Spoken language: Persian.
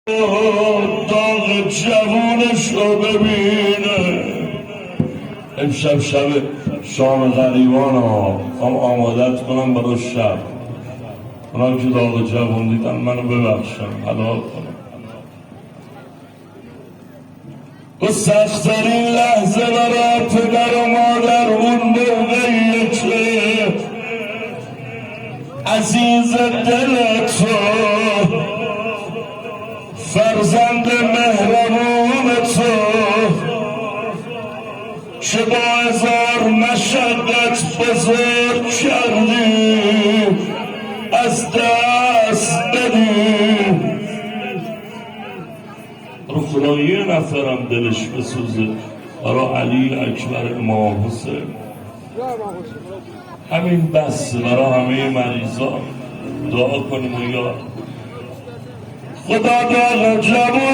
داغ جوونش رو ببینه. امشب شب شام غریبان ها آمادت کنم برای شب. اونا که داغ جوون دیدن منو ببخشن، حلال کنم. و سخت‌ترین لحظه برای پدر و مادر اون موقعیه که عزیز دل تو، فرزند مهربون تو که با هزار مشقت بزرگ کردی از دست بدی. رو خدا یه نفرم دلش بسوزه برای علی اکبر امام حسین، همین بس. برای همه مریضا دعا کنیم و یا خدا داغ جوان